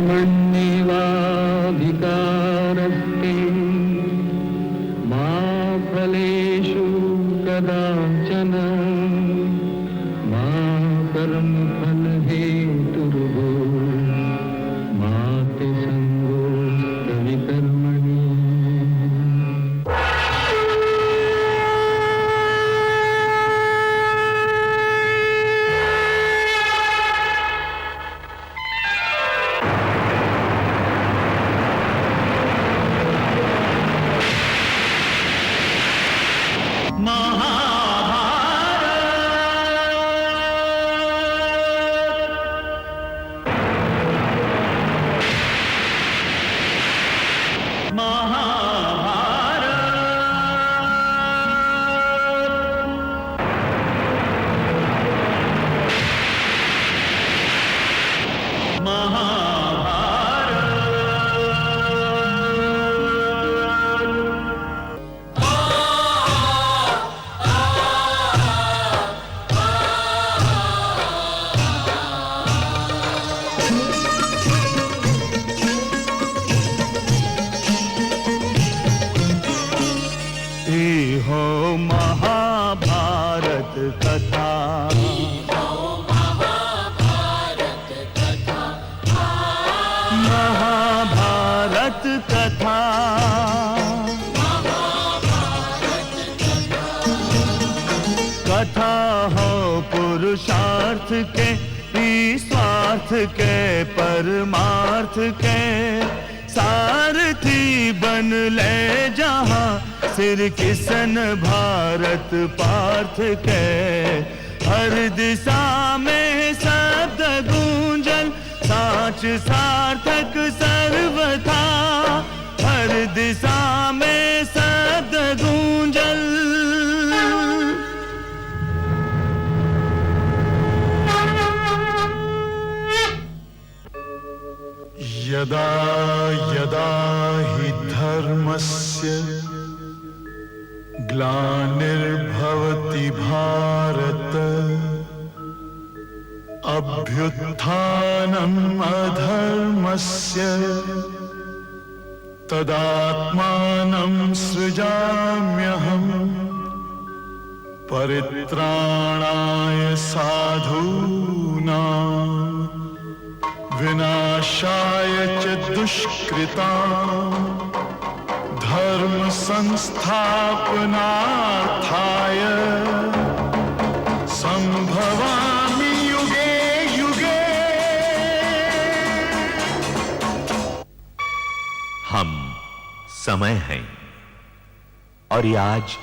कर्मण्येवाधिकारस्ते मा फलेषु कदाचन मा कर्मफलहेतुर्भो मा ते संगोऽस्त्वपि कर्मणि। महाभारत कथा, महाभारत कथा, कथा हो पुरुषार्थ के, स्वार्थ के, परमार्थ के, सारथी बन ले जहां सिर किसन भारत पार्थ के। हर दिशा में शब्द गूंजन साच सार्थक सर्वथा, हर दिशा में शब्द गूंजन। यदा यदा हि धर्मस्य ग्लानिर्भवति भारत, अभ्युत्थानम् अधर्मस्य तदात्मानं सृजाम्यहम्, परित्राणाय साधूनां विनाशाय च दुष्कृतां, धर्म संस्थापनार्थाय संभवामि युगे युगे। हम समय हैं और ये आज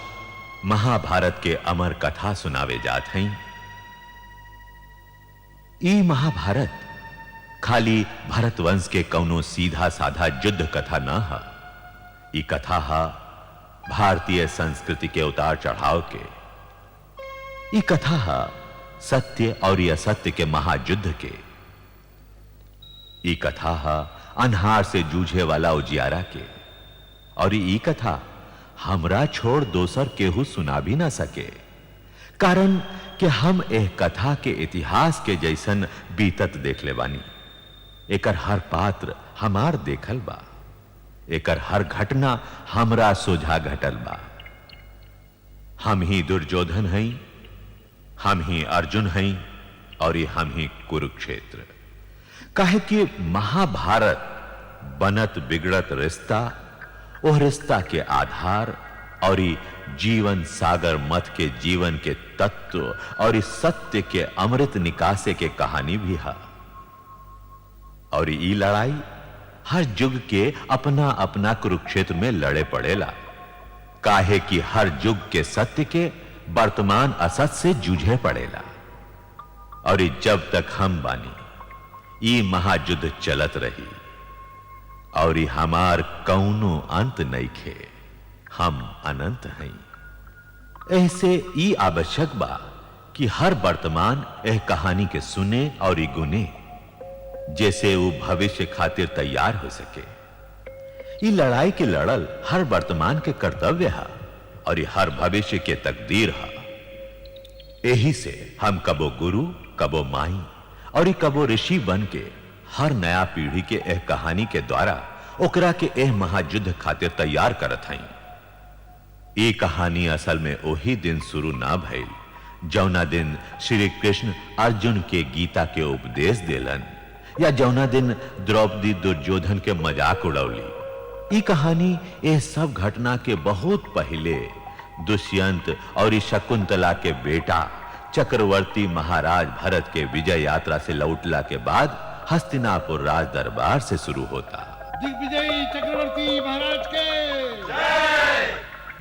महाभारत के अमर कथा सुनावे जात हैं। ई महाभारत खाली भरत वंश के कौनो सीधा साधा युद्ध कथा ना हा। ई कथा हा भारतीय संस्कृति के उतार चढ़ाव के। ई कथा हा सत्य और असत्य के महायुद्ध के। ई कथा हा अन्हार से जूझे वाला उजियारा के। और ई कथा हमरा छोड़ दोसर केहू सुना भी ना सके, कारण कि हम एह कथा के इतिहास के जैसन बीतत देख ले बानी। एकर हर पात्र हमार देखल बा, एकर हर घटना हमरा सोझा घटल बा। हम ही दुर्योधन हैं, हम ही अर्जुन हैं और ये हम ही कुरुक्षेत्र। काहे कि महाभारत बनत बिगड़त रिश्ता, ओह रिश्ता के आधार और जीवन सागर मथ के जीवन के तत्व और इस सत्य के अमृत निकासे के कहानी भी है। और ई लड़ाई हर युग के अपना अपना कुरुक्षेत्र में लड़े पड़ेला। काहे कि हर युग के सत्य के वर्तमान असत से जूझे पड़ेला। और जब तक हम बानी ई महायुद्ध चलत रही और हमार कौनो अंत नहीं खे। हम अनंत हैं। ऐसे ई आवश्यक बा कि हर वर्तमान एह कहानी के सुने और गुने, जैसे वो भविष्य खातिर तैयार हो सके। ये लड़ाई के लड़ल हर वर्तमान के कर्तव्य है और ये हर भविष्य के तकदीर है। यही से हम कबो गुरु, कबो माई और कबो ऋषि बन के हर नया पीढ़ी के एह कहानी के द्वारा ओकरा के एह महायुद्ध खातिर तैयार करत हई। ये कहानी असल में वही दिन शुरू ना भइल जौना दिन श्री कृष्ण अर्जुन के गीता के उपदेश देलन, या जौना दिन द्रौपदी दुर्योधन के मजाक उड़ौली। ये कहानी ये सब घटना के बहुत पहले दुष्यंत और शकुंतला के बेटा चक्रवर्ती महाराज भरत के विजय यात्रा से लौटला के बाद हस्तिनापुर राज दरबार से शुरू होता। दिग्विजयी चक्रवर्ती महाराज के जय।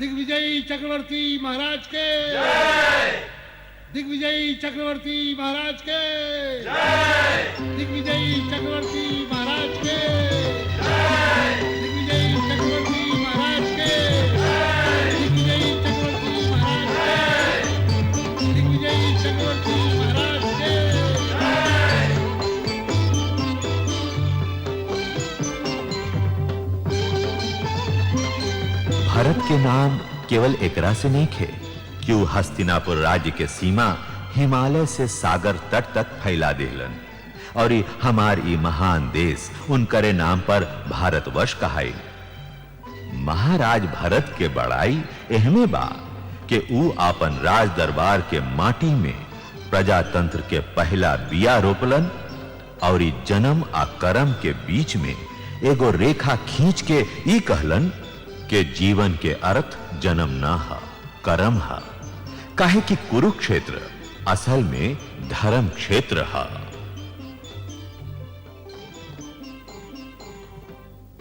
दिग्विजयी चक्रवर्ती महाराज के जय। दिग्विजयी चक्रवर्ती महाराज के जय। दिग्विजयी चक्रवर्ती महाराज के जय। दिग्विजयी चक्रवर्ती महाराज के जय। दिग्विजयी चक्रवर्ती महाराज के दिग्विजयी चक्रवर्ती महाराज के भरत के नाम केवल एकरा से नहीं खे कि वो हस्तिनापुर राज्य के सीमा हिमालय से सागर तट तक फैला देलन, और हमार ई महान देश उनकरे नाम पर भारतवर्ष कहाई। महाराज भरत के बड़ाई एहमे बा कि ऊ अपन राज दरबार के माटी में प्रजातंत्र के पहला बिया रोपलन, और ई जन्म आ कर्म के बीच में एगो रेखा खींच के ई कहलन कि जीवन के अर्थ जन्म ना हा, कर्म हा। काहे कि कुरुक्षेत्र असल में धर्म क्षेत्र हा।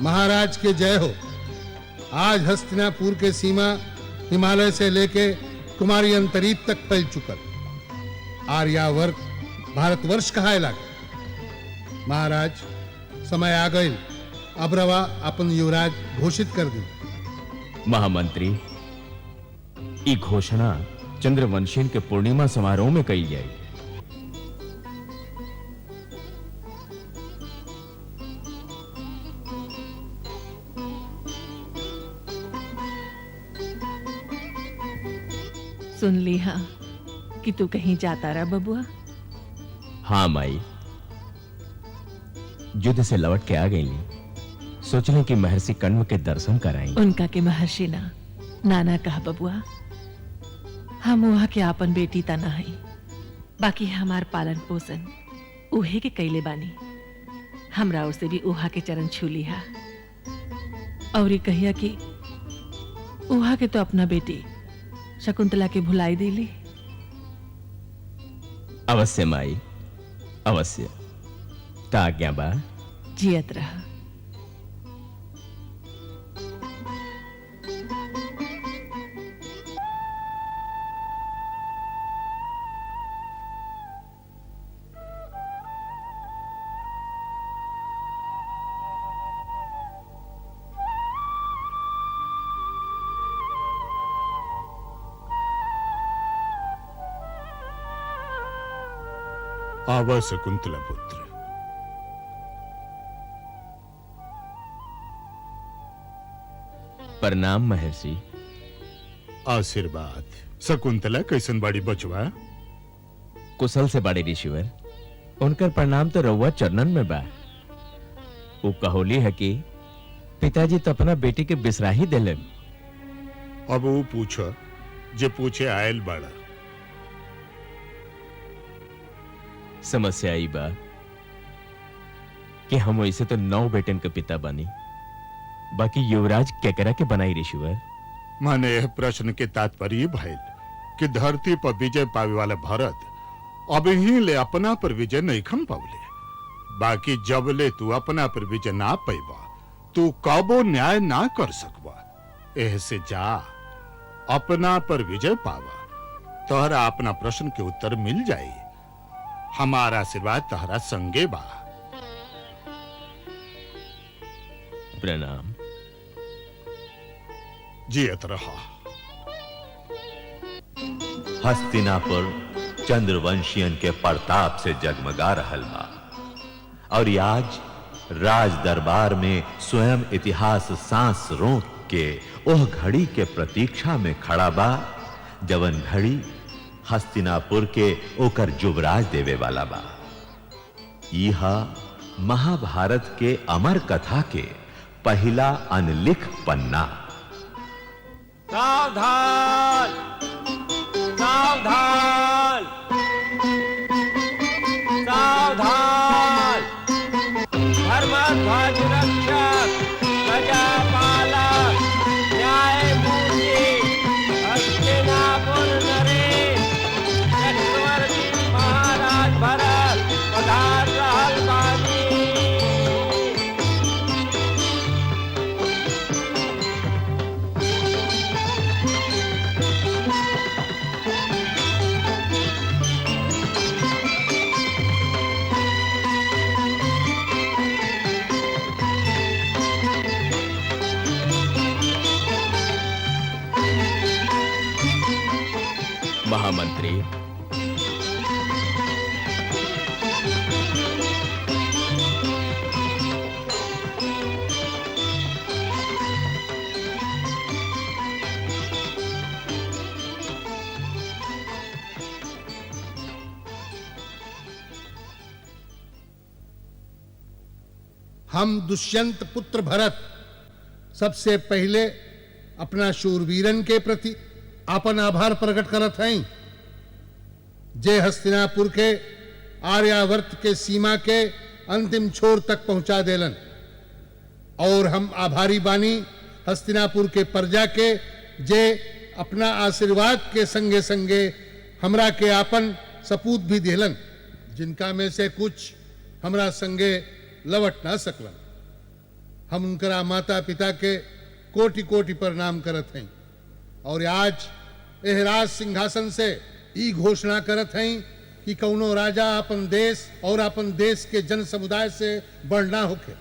महाराज के जय हो। आज हस्तिनापुर के सीमा हिमालय से लेके कुमारी अंतरीप तक फैल चुकल। आर्यावर्त भारतवर्ष कहाए लागे। महाराज समय आ गई, अब रवा अपन युवराज घोषित कर दी। महामंत्री, ई घोषणा चंद्रवंशियन के पूर्णिमा समारोह में कही जाए। सुन ली हाँ कि तू कहीं जाता रहा बबुआ। हाँ माई, युद्ध से लौट के आ गई। सोचने कि महर्षि कण्व के दर्शन कराएंगे। उनका के महर्षि ना नाना कहा बबुआ। हम वहां के आपन बेटी तना है, बाकी हमार पालन पोषण उहे के कैले बानी। हमरा और से भी उहा के चरण छू लिहा, और ये कहिया कि उहा के तो अपना बेटी शकुंतला के भुलाई देली। अवश्य माई, अवश्य। ता आज्ञा बा। जियत रहा। आवा शकुंतला पुत्र। प्रणाम महर्षि। आशीर्वाद। शकुंतला कैसन बाड़ी बचवा? कुशल से बड़े ऋषिवर। उनकर प्रणाम तो रउआ चरणन में बा। वो कहोली है कि पिताजी तो अपना बेटी के बिसरा ही देलन। अब वो पूछो जे पूछे आयल बाड़ा। समस्या आई बा कि हम वैसे तो 9 बेटन के पिता बनी, बाकी युवराज केकरा के बनाई ऋषिवर। माने यह प्रश्न के तात्पर्य भइल कि धरती पर विजय पावे वाला भरत अब ही ले अपना पर विजय नहीं खम पावले। बाकी जब ले तू अपना पर विजय ना पैबा, तू कबो न्याय ना कर सकबा। एह से जा अपना पर विजय पावा, तोहरा अपना प्रश्न के उत्तर मिल जाई। हमारा आशीर्वाद तहरा संगे बा। प्रणाम। जियत रहा। हस्तिनापुर चंद्रवंशियन के प्रताप से जगमगा रहल बा, और आज राज दरबार में स्वयं इतिहास सांस रोक के ओह घड़ी के प्रतीक्षा में खड़ा बा, जवन घड़ी हस्तिनापुर के ओकर युवराज देवे वाला बा। यह महाभारत के अमर कथा के पहला अनलिख पन्ना। सावधान सावधान सावधान, धर्मध्वज रक्षक, प्रजापालक, न्यायमूर्ति, हस्तिनापुर नरेश, चक्रवर्ती महाराज भरत पधार रहल बानी। महामंत्री, हम दुष्यंत पुत्र भरत सबसे पहले अपना शूरवीरन के प्रति अपन आभार प्रकट करत हैं, जे हस्तिनापुर के आर्यावर्त के सीमा के अंतिम छोर तक पहुंचा देलन। और हम आभारी बानी हस्तिनापुर के प्रजा के, जे अपना आशीर्वाद के संगे संगे हमरा के आपन सपूत भी देलन, जिनका में से कुछ हमरा संगे लवट ना सकलन। हम उनकरा माता पिता के कोटि कोटि प्रणाम करत हैं और आज एह राज सिंहासन से ई घोषणा करत हैं कि कौनो राजा अपन देश और अपन देश के जन समुदाय से बढ़ना होके।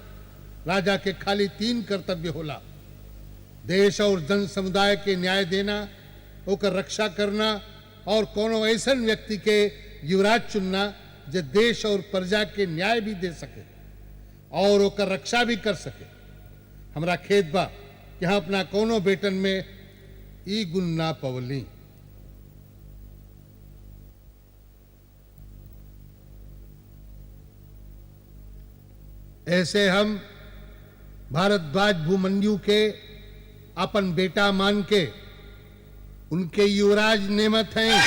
राजा के खाली 3 कर्तव्य होला: देश और जन समुदाय के न्याय देना, ओकर रक्षा करना और कोनो ऐसन व्यक्ति के युवराज चुनना जो देश और प्रजा के न्याय भी दे सके और ओकर रक्षा भी कर सके। हमरा खेद बा कि हम अपना कोनो बेटन में ई गुण ना पवली। ऐसे हम भारद्वाज भूमन्यु के अपन बेटा मान के उनके युवराज नेमत हैं।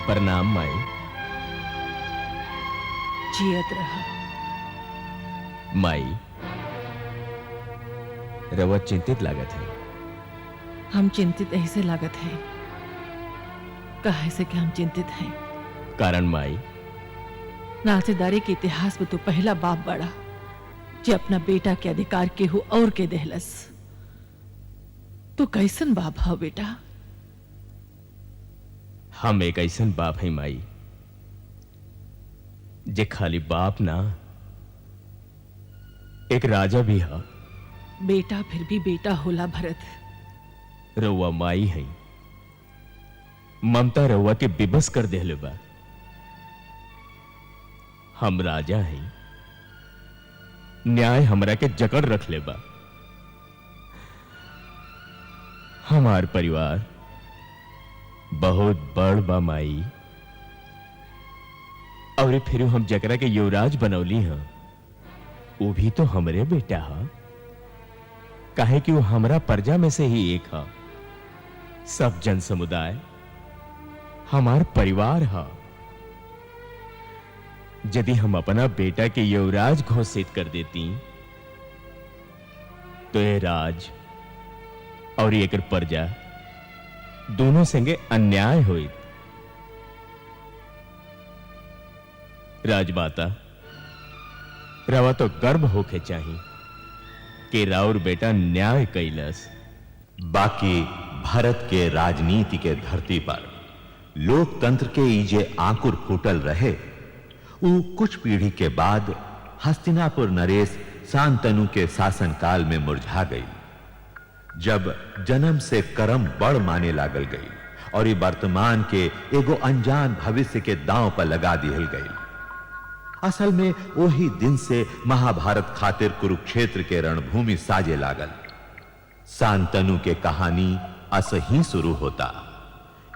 प्रणाम माई। जियत रहा। माई, रवा चिंतित लागत है। हम चिंतित ऐसे लागत है, काहे से कि हम चिंतित हैं। कारण माई, नातेदारी के इतिहास में तो पहला बाप बड़ा जो अपना बेटा के अधिकार के हो और के देहलस। तो कैसन बाप हो बेटा? हम एक ऐसन बाप है माई, जे खाली बाप ना, एक राजा भी है। बेटा फिर भी बेटा होला भरत। रउआ माई है, ममता रउआ के विबस कर देहले बा। हम राजा है, न्याय हमरा के जकड़ रख ले बा। हमार परिवार बहुत बड़ बा माई, और फिर हम जकरा के युवराज बनौली हैं, वो भी तो हमरे बेटा है। काहे कि वो हमरा प्रजा में से ही एक है। सब जन समुदाय हमार परिवार है। यदि हम अपना बेटा के युवराज घोषित कर देती तो ये राज और ये प्रजा दोनों संगे अन्याय हुई। राजमाता, रवा तो गर्व होके चाहिए कि राउर बेटा न्याय कैलस। बाकी भारत के राजनीति के धरती पर लोकतंत्र के इजे आंकुर फूटल रहे, वो कुछ पीढ़ी के बाद हस्तिनापुर नरेश शांतनु के शासनकाल में मुरझा गई, जब जन्म से कर्म बड़ माने लागल गई और ये वर्तमान के एगो अनजान भविष्य के दांव पर लगा दिहल गई। असल में वही दिन से महाभारत खातिर कुरुक्षेत्र के रणभूमि साजे लागल। शांतनु के कहानी असही शुरू होता।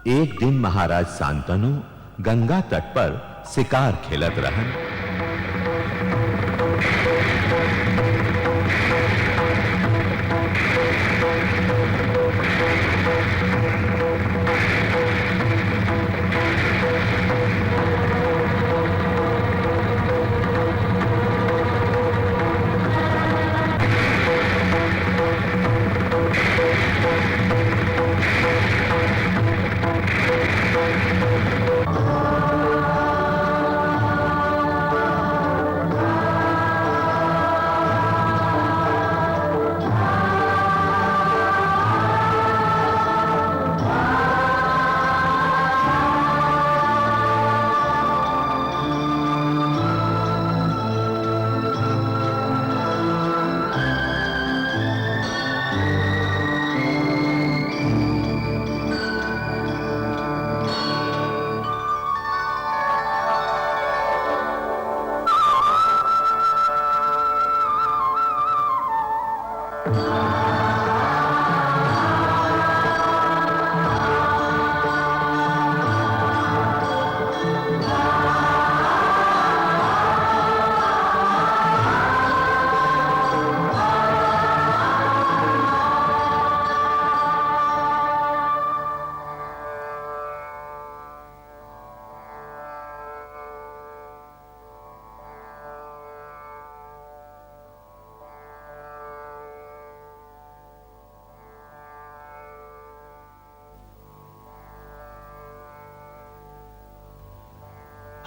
एक दिन महाराज शांतनु गंगा तट पर शिकार खेलत रहन।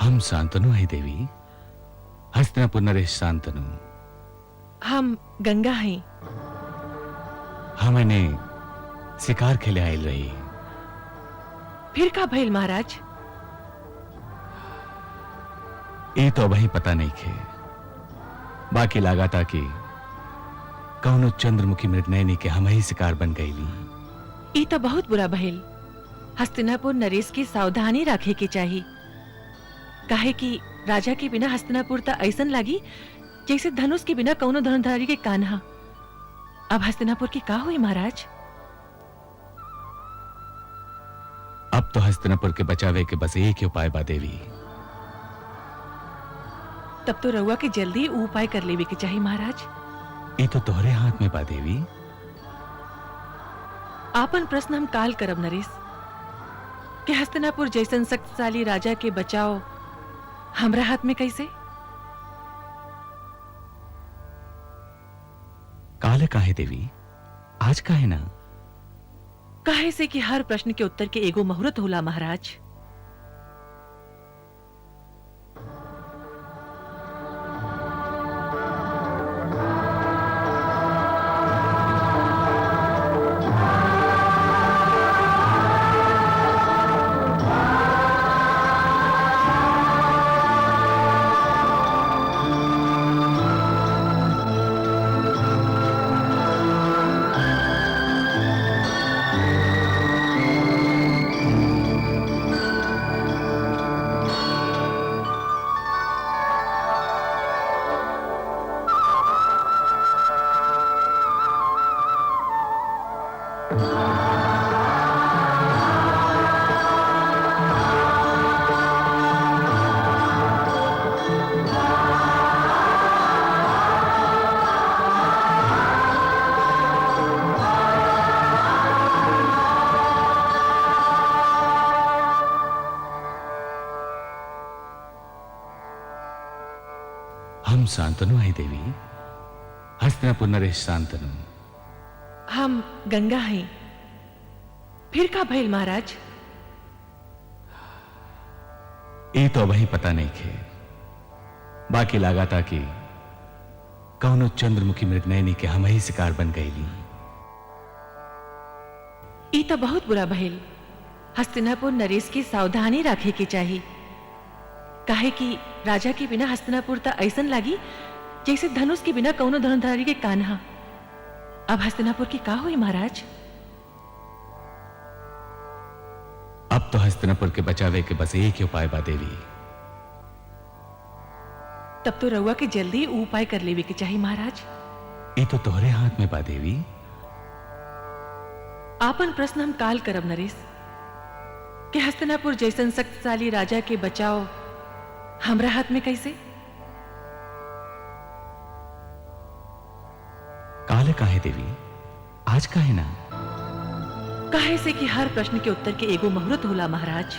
हम शांतनु है देवी, हस्तिनापुर नरेश शांतनु। हम गंगा हैं। हमने शिकार खेले आयल रही। फिर का भइल महाराज? ये तो वही पता नहीं खे, बाकी लगा था कि कौनो चंद्रमुखी मृगनयनी के हम ही शिकार बन गईली। ये तो बहुत बुरा भइल। हस्तिनापुर नरेश की सावधानी रखे के चाहिए, काहे कि राजा के बिना हस्तिनापुर ता ऐसन लागी जैसे धनुष के बिना कौनो धनुधारी के कान्हा। अब हस्तिनापुर की का हुई महाराज? अब तो हस्तिनापुर के बचावे के बस एक ही उपाय बा देवी। तब तो रउआ के जल्दी ऊ उपाय कर लेवे के चाहिए महाराज। ये तो तोहरे हाथ में बा देवी। आपन प्रश्न हम काल करब नरेश कि हस्तिनापुर जैसन शक्तिशाली राजा के बचाओ हमरा हाथ में कैसे? काले काहे देवी, आज काहे ना? काहे से कि हर प्रश्न के उत्तर के एगो मुहूर्त होला महाराज। हम शांतनु है देवी, हस्तिनापुर नरेश शांतनु। हम गंगा हैं। फिर का भइल महाराज? ये तो वही पता नहीं खे, बाकी लगाता कि कौनो चंद्रमुखी मृगनयनी के हम ही शिकार बन गईली। ई तो बहुत बुरा भइल। हस्तिनापुर नरेश की सावधानी रखे के चाहिए, काहे कि राजा के बिना हस्तिनापुर तो ऐसन लागी जैसे धनुष के बिना कौनो धनुधारी के कान्हा। अब हस्तिनापुर की का हुई महाराज? अब तो हस्तिनापुर के बचावे के बस एक ही उपाय बा देवी। तब तो रउआ के जल्दी ऊ उपाय कर लेवे के चाहिए महाराज। ये तो तोहरे हाथ में बा देवी। आपन प्रश्न हम काल करब नरेश कि हस्तिनापुर जैसन शक्तिशाली राजा के बचाओ हमरा हाथ में कैसे? काले काहे देवी, आज काहे ना? काहे से कि हर प्रश्न के उत्तर के एगो मुहूर्त होला महाराज।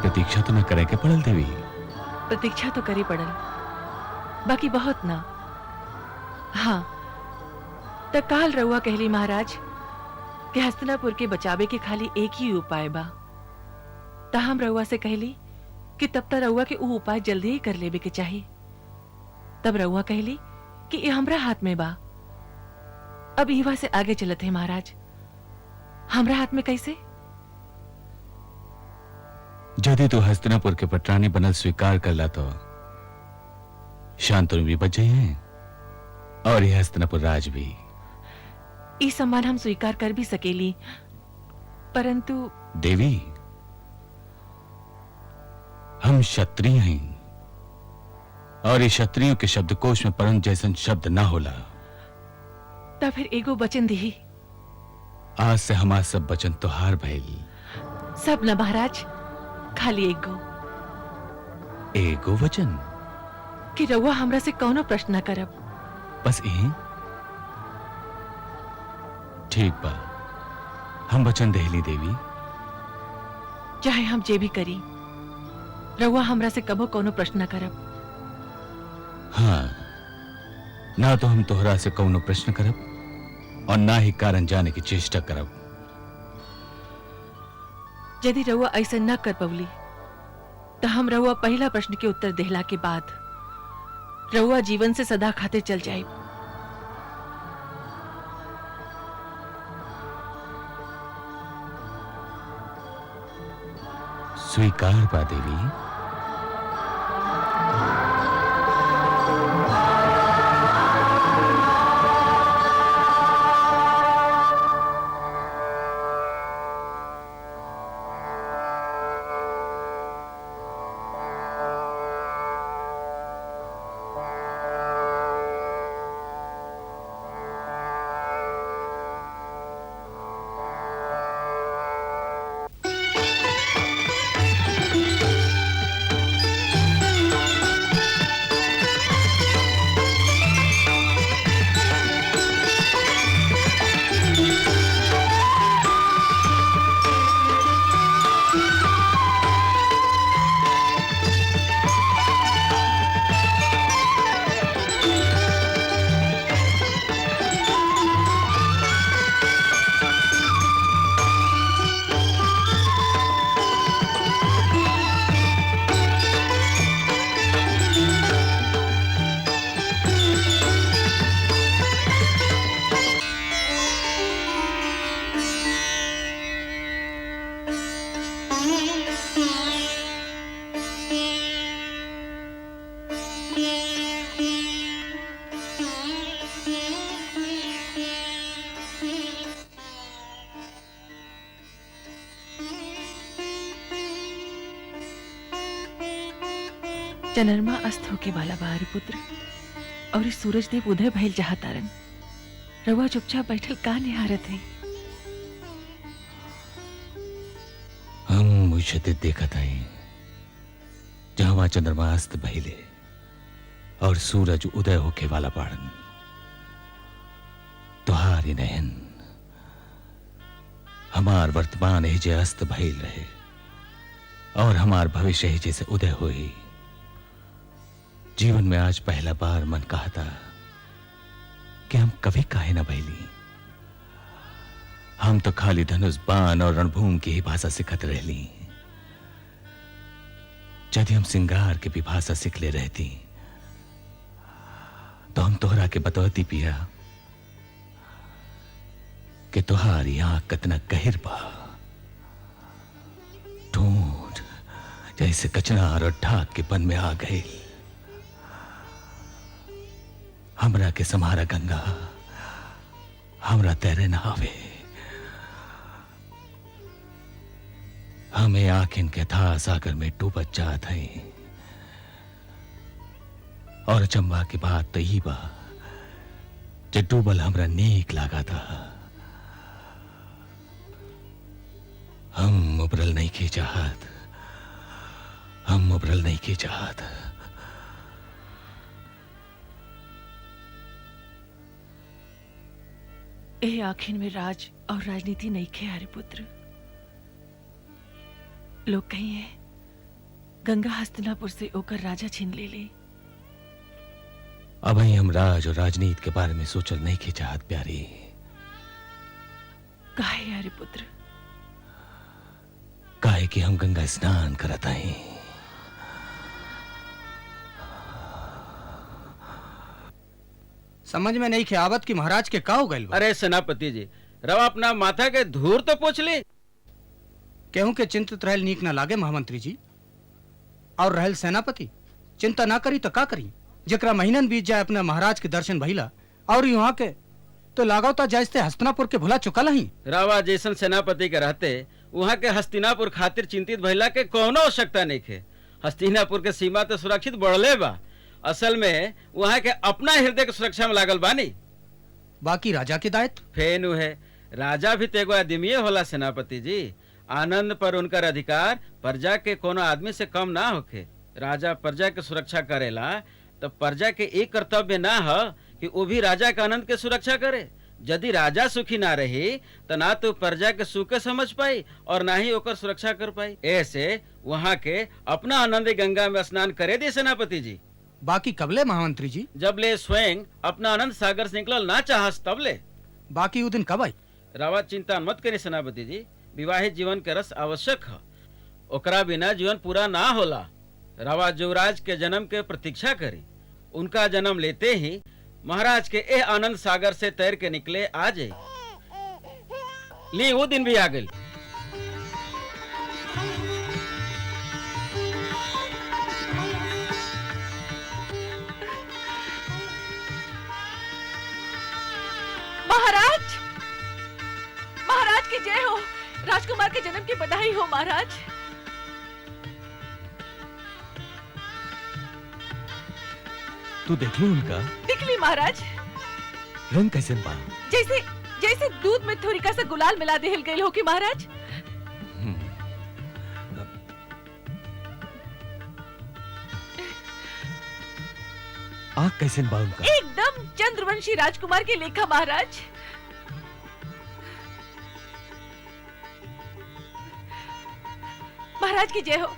प्रतीक्षा तो न करे के पड़ल देवी। प्रतीक्षा तो करी पड़ल, बाकी बहुत ना। हाँ, त काल रउआ कहली महाराज कि हस्तिनापुर के बचावे के खाली एक ही उपाय बा। त हम रउआ से कहली कि तब तक रउआ के ऊ उपाय जल्दी ही कर लेवे के चाहिए। तब रउआ कहली कि ये हमरा हाथ में बा। अब ईवा से आगे चलत है महाराज। हमरा हाथ में कैसे? यदि तू हस्तिनापुर के पटरानी बनल स्वीकार कर ला तो शांतनु भी बच जाए हैं और यह हस्तिनापुर राज भी। इस सम्मान हम स्वीकार कर भी सकेली, परंतु देवी हम क्षत्रिय हैं और ये क्षत्रियों के शब्दकोश में परम जैसन शब्द ना होला। तब फिर एगो वचन दी। आज से हमार सब वचन तोहार भइल। सब न महाराज, खाली एगो वचन कि रउआ हमरा से कौनो प्रश्न न करब। बस यही? ठीक बा, हम वचन देहली देवी। चाहे हम जे भी करी, रउआ हमरा से कबो कौनो प्रश्न न करब। हाँ, ना तो हम तोहरा से कौनो प्रश्न करब और ना ही कारण जाने की चेष्टा करब। यदि रउआ ऐसा न कर पवली तो हम रउआ पहला प्रश्न के उत्तर देहला के बाद रउआ जीवन से सदा खातिर चल जाए। स्वीकार बा देवी। चनरमा अस्त होके वाला बा पुत्र, और इस सूरज देव उदय भइल चाहतारन। रउआ चुपचाप बैठल का निहारत है? हम मुझे देखत हई जहां चंद्रमा अस्त भइले और सूरज उदय होके वाला बाड़न। तुहारी नयन हमार वर्तमान एजे अस्त भइल रहे और हमार भविष्य एजे से उदय हुई। जीवन में आज पहला बार मन कहा था कि हम कभी काहे ना भइली। हम तो खाली धनुष बाण और रणभूमि की ही भाषा सिखत रहली। यदि हम सिंगार की भी भाषा सीख ले रहती तो हम तोहरा के बतौती पिया कि तुहारी आंख कितना गहिर बा। ढूंढ जैसे कचनार और ढाक के पन में आ गई। हमरा के समारा गंगा, हमरा तैरे ना आवे। हमें आखिन के था सागर में डूबत जात है। और चंबा की बात तो ही बा जे डूबल हमरा नेक लागा था। हम उबरल नहीं की चाहत, हम उबरल नहीं की चाहत। ए आखिर में राज और राजनीति नहीं खे हरे पुत्र। लोग कहिए गंगा हस्तिनापुर से ओकर राजा छीन ले ले। अब हम राज और राजनीति के बारे में सोचल नहीं की चाहत प्यारी। काहे हरे पुत्र? काहे कि हम गंगा स्नान करत हई। समझ में नहीं ख्यावत कि महाराज के का हो गइल बा। अरे सेनापति जी, रवा अपना माथा के धूर तो पोछ ली। केहू के चिंतित रहल नीक ना लागे महामंत्री जी। और रहल सेनापति, चिंता ना करी तो का करी। जकरा महीनन बीत जाए अपना महाराज के दर्शन भइला और यहाँ के तो लागौता जैसे हस्तिनापुर के भुला चुकल ही। रावा जैसन सेनापति के रहते वहाँ के हस्तिनापुर खातिर चिंतित भइला के कोनो आवश्यकता नहीं थे। हस्तिनापुर के सीमा तो सुरक्षित बढ़ले बा। असल में वहाँ के अपना हृदय के सुरक्षा में लागल बानी। बाकी राजा के दायित्व फेनु है। राजा भी तो एगो आदमीये होला सेनापति जी। आनंद पर उनकर अधिकार प्रजा के कोनो आदमी से कम ना होखे। राजा प्रजा के सुरक्षा करेला तो प्रजा के एक कर्तव्य ना हो कि वो भी राजा के आनंद के सुरक्षा करे। यदि राजा सुखी ना रही तो ना तो प्रजा के सुख के समझ पाई और ना ही ओकर सुरक्षा कर पाई। ऐसे वहाँ के अपना आनंद गंगा में स्नान करे दी सेनापति जी। बाकी कबले महामंत्री जी? जब ले स्वयं अपना आनंद सागर से निकलल ना चाहस तब ले। बाकी वो दिन कब आई? रावा चिंता मत करी सेनापति जी। विवाहित जीवन के रस आवश्यक है, ओकरा बिना जीवन पूरा ना होला। रावा युवराज के जन्म के प्रतीक्षा करी। उनका जन्म लेते ही महाराज के ए आनंद सागर से तैर के निकले आ जाए। ली वो दिन भी आ गई। महाराज, महाराज की जय हो। राजकुमार के जन्म की बधाई हो महाराज। तू देख ली उनका? दिख ली महाराज। रंग कैसे बा? जैसे जैसे दूध में थोड़ी सा गुलाल मिला देहल गई हो कि महाराज। आँख कैसे बा उनका? एकदम चंद्रवंशी राजकुमार के लेखा महाराज। महाराज की जय हो।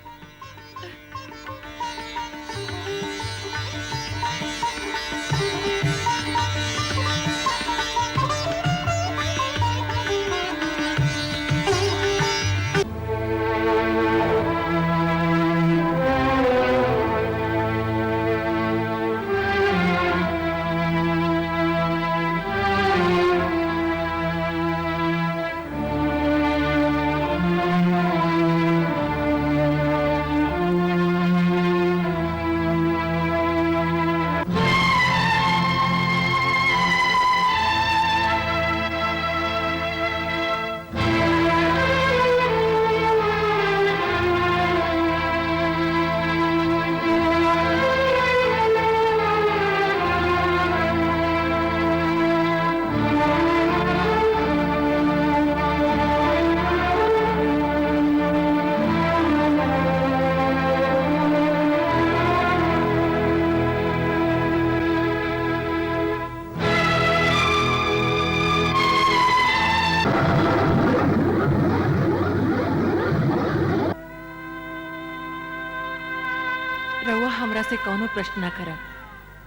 हमरा से कौनो प्रश्न ना करब।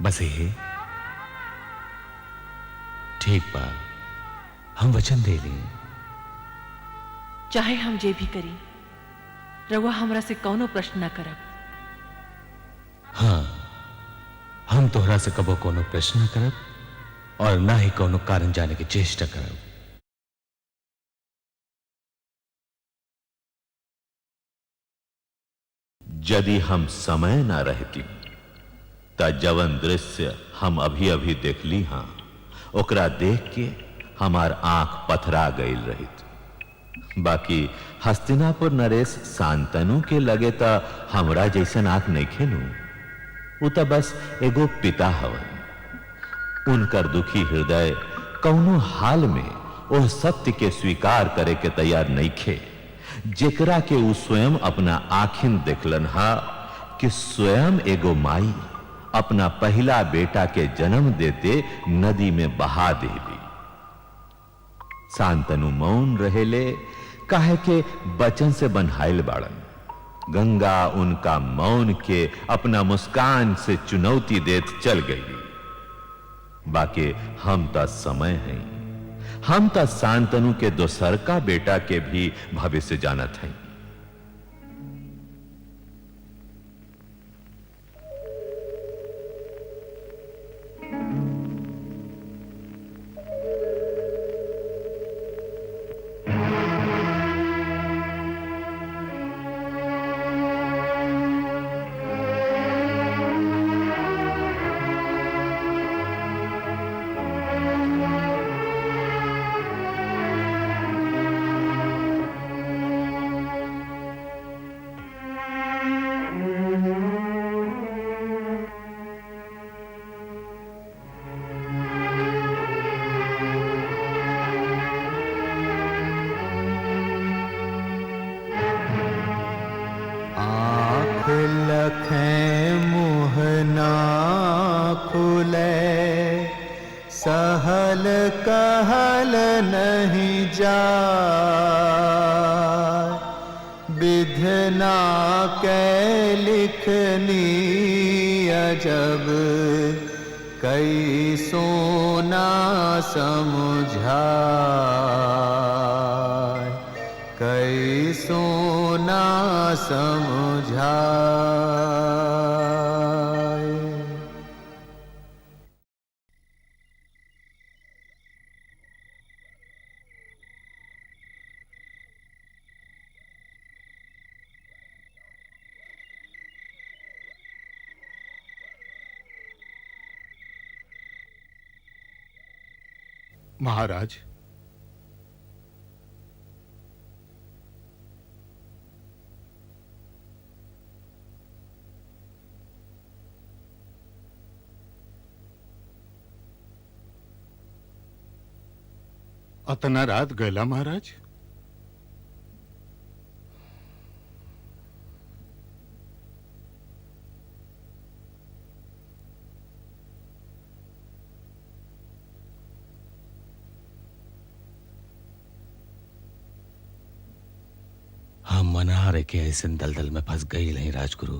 बस ये ठीक बा, हम वचन दे ली। चाहे हम जे भी करी, रउआ हमरा से कौनो प्रश्न ना करब। हाँ, हम तोहरा से कबो कोनो प्रश्न न करब और ना ही कोनो कारण जाने की चेष्टा करब। यदि हम समय ना रहती त जवन दृश्य हम अभी अभी देखली हाँ, ओकरा देख के हमार आंख पथरा गईल रहित। बाकी हस्तिनापुर नरेश शांतनु के लगे त हमरा जैसन आंख नहीं खेनू। उ त बस एगो पिता हवन। उनकर दुखी हृदय कौनो हाल में ओह सत्य के स्वीकार करे के तैयार नहीं खे, जेकरा के उ स्वयं अपना आँखिन देखलन हा कि स्वयं एगो माई अपना पहला बेटा के जन्म देते नदी में बहा देली। शांतनु मौन रहेले, काहे के बचन से बन्हाइल बाड़न। गंगा उनका मौन के अपना मुस्कान से चुनौती देत चल गई। बाकी हम तो समय हैं, हम तो शांतनु के दोसर का बेटा के भी भविष्य जानत हैं। लखें मुँह ना खुले, सहल कहल नहीं जाए। विधना के लिखनी अजब, कई सोना समझाए, कई सोना समझाए। महाराज, अतना रात गैला महाराज? हम मनारे के ऐसे दलदल में फंस गई नहीं राजगुरु,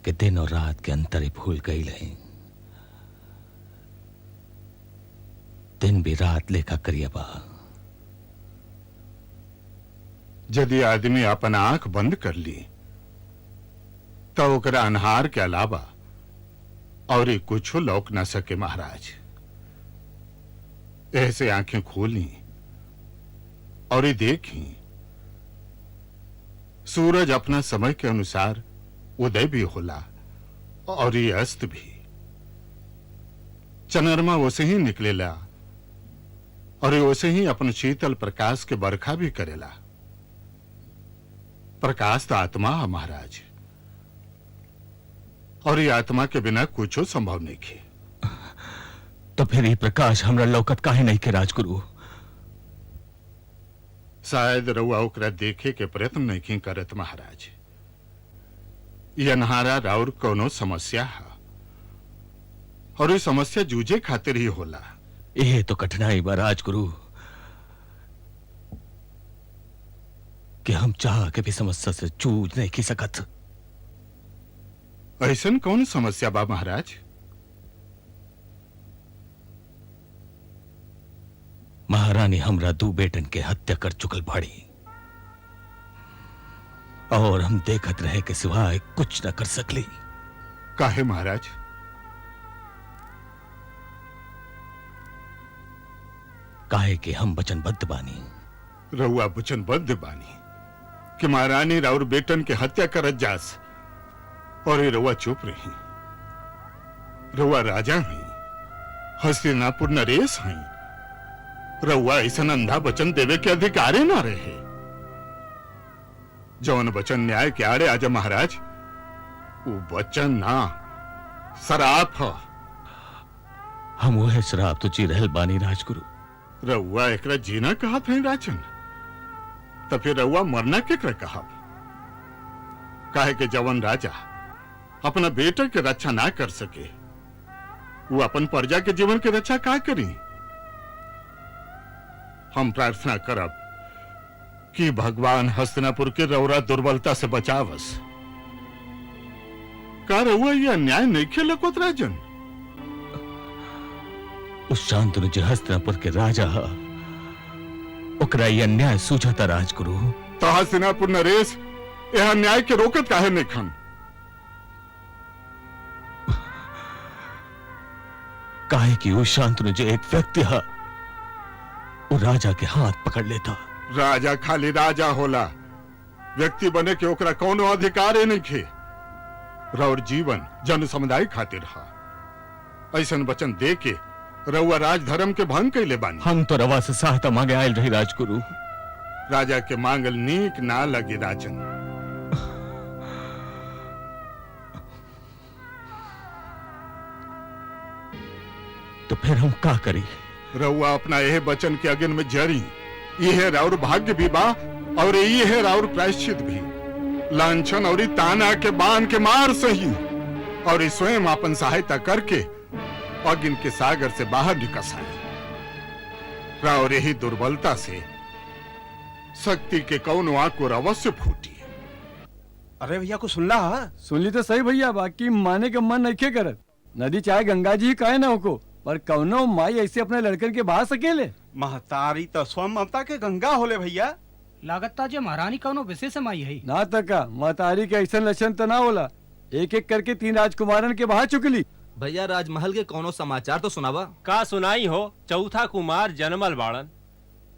कि दिन और रात के अंतर ही भूल गई नहीं। दिन भी रात लेखा करिए बा। यदि आदमी अपन आंख बंद कर ली तो ओकरा अनहार के अलावा और ही कुछ लौक ना सके महाराज। ऐसे आंखें खोली और ये देखी, सूरज अपना समय के अनुसार उदय भी होला और ये अस्त भी। चंद्रमा वैसे ही निकलेला और वैसे ही अपन शीतल प्रकाश के बरखा भी करेला। प्रकाश तो आत्मा है महाराज, और ये आत्मा के बिना कुछ संभव नहीं है। तो फिर ये प्रकाश हमरा लौकत काहे नहीं के राजगुरु? शायद रउआ ओकरा देखे के प्रयत्न नहीं करत महाराज। ये अनहारा राउर कोनो समस्या है, और ये समस्या जूझे खातिर ही होला। यह तो कठिनाई बा राजगुरु, कि हम चाह के भी समस्या से जूझ नहीं की सकत। ऐसन कौन समस्या बा महाराज? महारानी हमरा दू बेटन के हत्या कर चुकल भाड़ी और हम देखत रहे के सिवाय कुछ न कर सकली। काहे महाराज? काहे कि हम वचनबद्ध बानी। रउआ वचनबद्ध बानी कि महारानी राउर बेटन के हत्या करत जास और ये रउआ चुप रही। रउआ राजा हैं, हस्तिनापुर नरेश हैं। रउआ ऐसन अंधा वचन देवे के अधिकारे ना रहे। जौन वचन न्याय के आड़े आजा महाराज, वो वचन ना शराप ह। हम वह शराब तो जी रहल बानी राजगुरु। रउआ एकरा जीना कहत है राजन, तो फिर रउआ मरना केकरा कहब? काहे के जवन राजा अपना बेटा के रक्षा ना कर सके, वो अपन प्रजा के जीवन के रक्षा का करी? हम प्रार्थना करब कि भगवान हस्तिनापुर के रौरा दुर्बलता से बचावस। का रउआ ये अन्याय नहीं खेलकोत राजन? उस शांतनु जे हस्तिनापुर के राजा हा, ओकरा ये अन्याय सूझता राजगुरु। तो हस्तिनापुर नरेश यह अन्याय के रोकत काहे नहीं खन? काहे कि वो शांतनु जे एक व्यक्ति हा, वो राजा के हाथ पकड़ लेता। राजा खाली राजा होला, व्यक्ति बने के ओकरा कोनो अधिकार ही नहीं खे। रउर जीवन जन समुदाय खातिर हा। ऐसन वचन दे के रउआ राज धर्म के भंग कैले बानी। हम तो रवा से सहायता मांगे आयल रही राजगुरु। राजा के मांगल नीक ना लगी राजन। तो फिर हम का करी? रउआ अपना यह वचन के अगन में जरी। यह राउर भाग्य भी बा और यह राउर प्रायश्चित भी। लांछन और ताना के बांध के मार सही और स्वयं अपन सहायता करके अग्नि के सागर से बाहर निकस आए। राउर यही दुर्बलता से शक्ति के कौन आंख को अवश्य फूटी। अरे भैया को सुनला हा? सुन ली तो सही भैया, बाकी माने के मन नहीं करत। नदी चाहे गंगा जी काहे ना हो, पर कौनो माई ऐसे अपने लड़कन के बहा सकेले? महतारी तो स्वयं ममता के गंगा होले भैया। लागता जे महारानी कौनो विशेष माई है। ना तका महतारी के ऐसा लक्षण तो ना होला। एक एक करके 3 राजकुमारन के बहा चुकली। भैया राजमहल के कौनो समाचार तो सुनावा। का सुनाई हो, चौथा कुमार जन्मल बाड़न।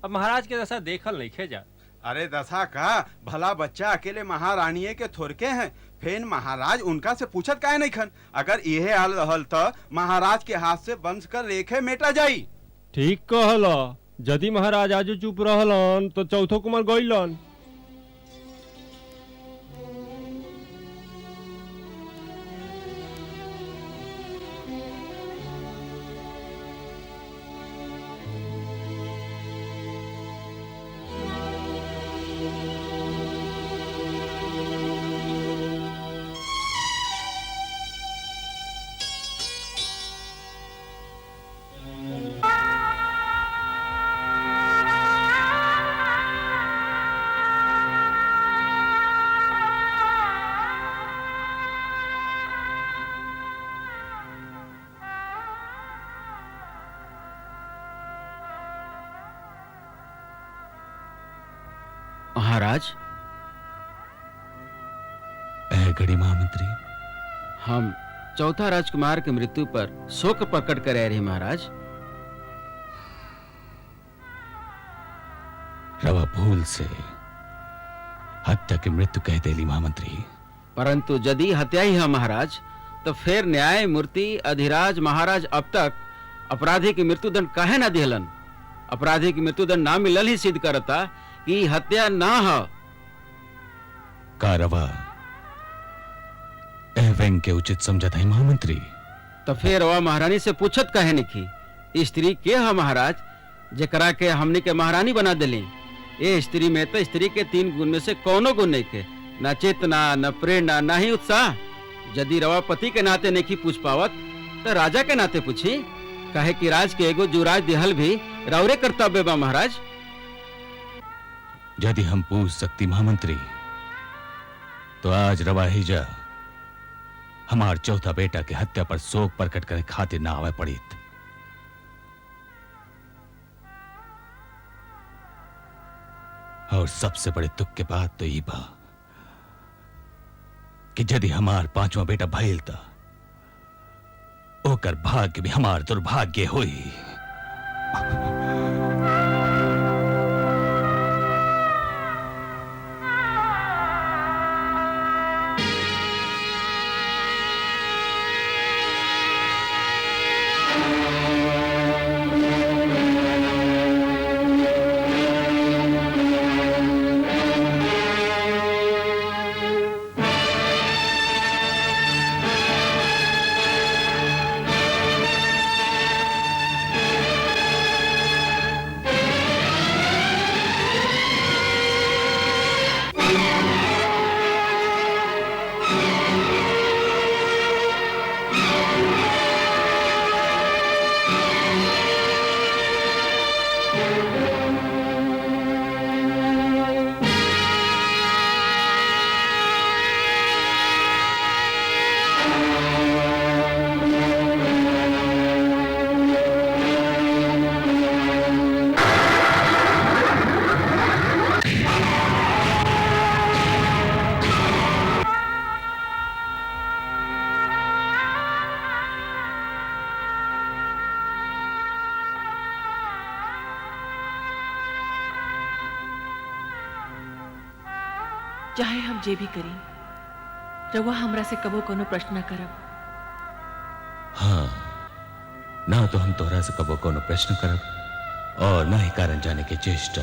अब महाराज के दशा देखल नहीं खे जा। अरे दशा का भला बच्चा अकेले महारानी के थोरके हैं, फेन महाराज उनका से पूछत काहे नहीं खन? अगर इहे हाल रहल तो महाराज के हाथ से वंश कर रेखे मेटा जाई। ठीक कहल। यदि महाराज आज चुप रहलन तो चौथो कुमार गइलन। महाराज, गढ़ी महामंत्री, हम चौथा राजकुमार की मृत्यु पर शोक प्रकट कर रहे महाराज। रवा भूल से हत्या की मृत्यु कह देली महामंत्री। परंतु यदि हत्या ही है महाराज, तो फिर न्याय मूर्ति अधिराज महाराज अब तक अपराधी की मृत्युदंड काहे ना दिहलन? अपराधी की मृत्युदंड ना मिलल ही सिद्ध करता कि हत्या ना हो। का रवा व्यंग के उचित समझत है महामंत्री? तो फिर वह महारानी से पूछत काहे नहीं? स्त्री के है महाराज जेकरा के हमनी के महारानी बना दिली? ये स्त्री में तो स्त्री के 3 गुण में से कोनो गुण नहीं के, न चेतना, न प्रेरणा, न ही उत्साह। यदि रवा पति के नाते नहीं पूछ पावत तो राजा के नाते पूछी। काहे कि राज के एगो जुराज दिहल भी राउरे कर्तव्य बा महाराज। यदि हम पूछ सकती महामंत्री तो आज रवा ही जा हमार चौथा बेटा के हत्या पर शोक प्रकट करे खातिर ना आवे पड़ित। और सबसे बड़े दुख के बात तो ये बा कि यदि हमार पांचवा बेटा भइल था ओकर भाग्य भी हमार दुर्भाग्य हुई। चाहे हम जे भी करी रउआ हमरा से कबो कोनो प्रश्न न करब। हाँ, ना तो हम तोहरा से कबो कोनो प्रश्न करब और ना ही कारण जाने के चेष्टा।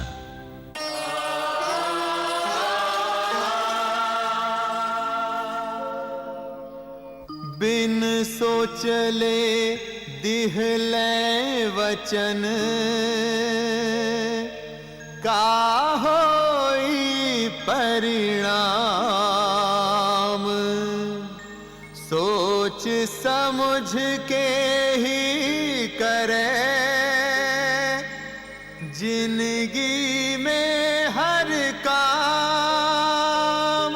बिन सोचले दिहले वचन का होई परिणाम। सोच समझ के ही करे जिंदगी में हर काम।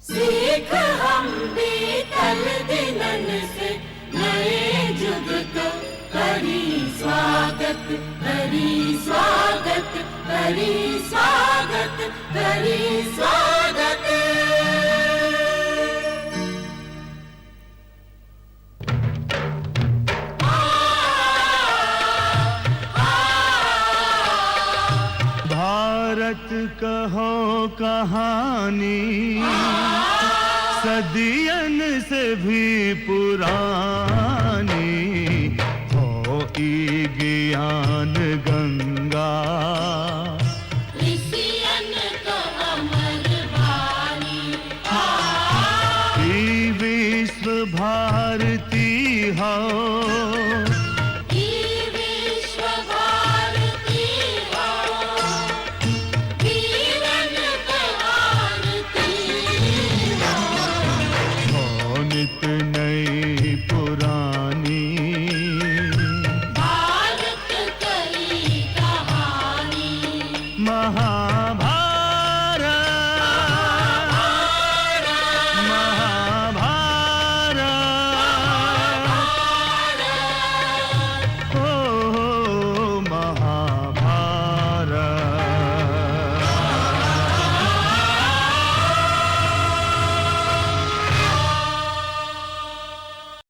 सीख हम बीतल दिनन से नए जुग को करी स्वागत, करी स्वागत, करी स्वागत, करी स्वागत। भारत कहो कहानी सदियन से भी पुरानी हो ई ज्ञान गंगा ऋषियन को अमर वाणी। ई विश्व भारती हो